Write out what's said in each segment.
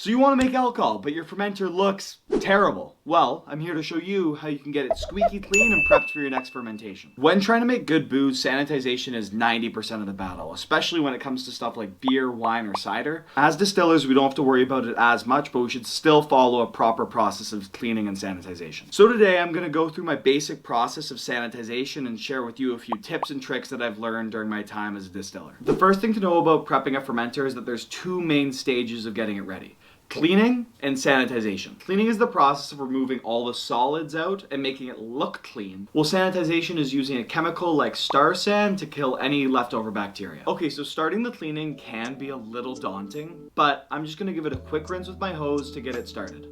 So you want to make alcohol, but your fermenter looks terrible. Well, I'm here to show you how you can get it squeaky clean and prepped for your next fermentation. When trying to make good booze, sanitization is 90% of the battle, especially when it comes to stuff like beer, wine, or cider. As distillers, we don't have to worry about it as much, but we should still follow a proper process of cleaning and sanitization. So today I'm going to go through my basic process of sanitization and share with you a few tips and tricks that I've learned during my time as a distiller. The first thing to know about prepping a fermenter is that there's two main stages of getting it ready: cleaning and sanitization. Cleaning is the process of removing all the solids out and making it look clean, while sanitization is using a chemical like Star San to kill any leftover bacteria. Okay, so starting the cleaning can be a little daunting, but I'm just gonna give it a quick rinse with my hose to get it started.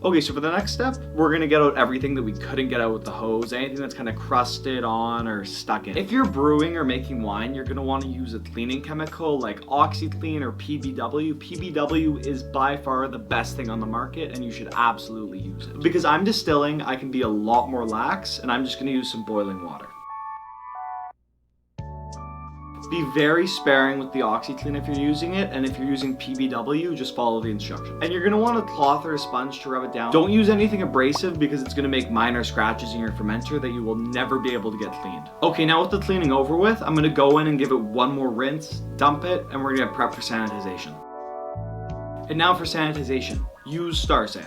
Okay, so for the next step, we're gonna get out everything that we couldn't get out with the hose, anything that's kind of crusted on or stuck in. If you're brewing or making wine, you're gonna wanna use a cleaning chemical like OxyClean or PBW. PBW is by far the best thing on the market, and you should absolutely use it. Because I'm distilling, I can be a lot more lax, and I'm just gonna use some boiling water. Be very sparing with the OxyClean if you're using it, and if you're using PBW, just follow the instructions. And you're gonna want a cloth or a sponge to rub it down. Don't use anything abrasive because it's gonna make minor scratches in your fermenter that you will never be able to get cleaned. Okay, now with the cleaning over with, I'm gonna go in and give it one more rinse, dump it, and we're gonna prep for sanitization. And now for sanitization, use Star San.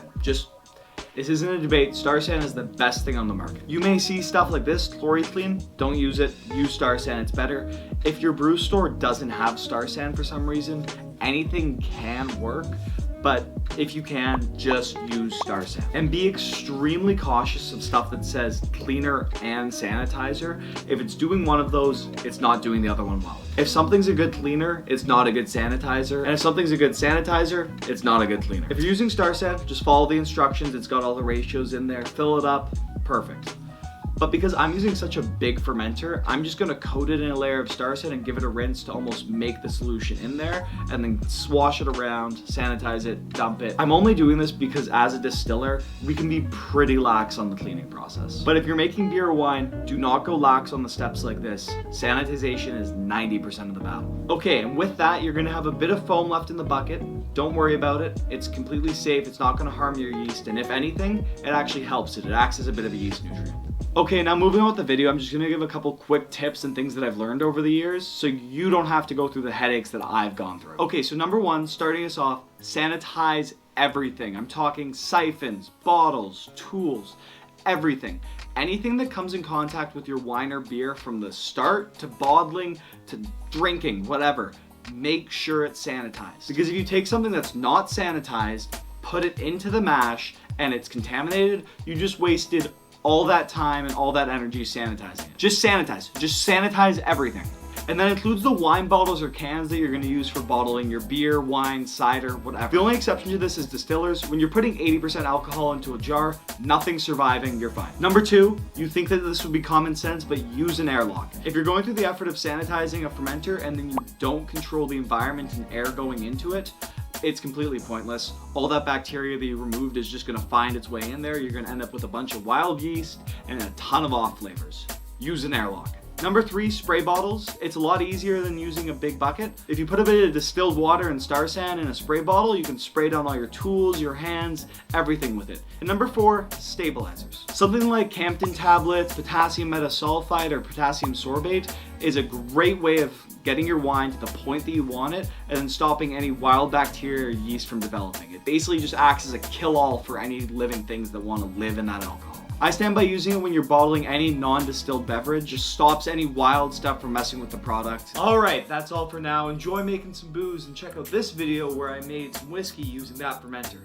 This isn't a debate, Star San is the best thing on the market. You may see stuff like this, Chloriclean, don't use it, use Star San, it's better. If your brew store doesn't have Star San for some reason, anything can work, but if you can, just use Star San. And be extremely cautious of stuff that says cleaner and sanitizer. If it's doing one of those, it's not doing the other one well. If something's a good cleaner, it's not a good sanitizer. And if something's a good sanitizer, it's not a good cleaner. If you're using Star San, just follow the instructions. It's got all the ratios in there. Fill it up, perfect. But because I'm using such a big fermenter, I'm just gonna coat it in a layer of Star San and give it a rinse to almost make the solution in there, and then swash it around, sanitize it, dump it. I'm only doing this because as a distiller, we can be pretty lax on the cleaning process. But if you're making beer or wine, do not go lax on the steps like this. Sanitization is 90% of the battle. Okay, and with that, you're gonna have a bit of foam left in the bucket. Don't worry about it. It's completely safe. It's not gonna harm your yeast. And if anything, it actually helps it. It acts as a bit of a yeast nutrient. Okay, now moving on with the video, I'm just gonna give a couple quick tips and things that I've learned over the years so you don't have to go through the headaches that I've gone through. Okay, so number one, starting us off, sanitize everything. I'm talking siphons, bottles, tools, everything. Anything that comes in contact with your wine or beer from the start to bottling to drinking, whatever, make sure it's sanitized. Because if you take something that's not sanitized, put it into the mash, and it's contaminated, you just wasted all that time and all that energy sanitizing it. Just sanitize everything. And that includes the wine bottles or cans that you're gonna use for bottling your beer, wine, cider, whatever. The only exception to this is distillers. When you're putting 80% alcohol into a jar, nothing's surviving, you're fine. Number two, you think that this would be common sense, but use an airlock. If you're going through the effort of sanitizing a fermenter and then you don't control the environment and air going into it, it's completely pointless. All that bacteria that you removed is just gonna find its way in there. You're gonna end up with a bunch of wild yeast and a ton of off flavors. Use an airlock. Number three, spray bottles. It's a lot easier than using a big bucket. If you put a bit of distilled water and Star San in a spray bottle, you can spray down all your tools, your hands, everything with it. And number four, stabilizers. Something like Campton tablets, potassium metasulfite, or potassium sorbate is a great way of getting your wine to the point that you want it and then stopping any wild bacteria or yeast from developing. It basically just acts as a kill-all for any living things that want to live in that alcohol. I stand by using it when you're bottling any non-distilled beverage. Just stops any wild stuff from messing with the product. All right, that's all for now. Enjoy making some booze and check out this video where I made some whiskey using that fermenter.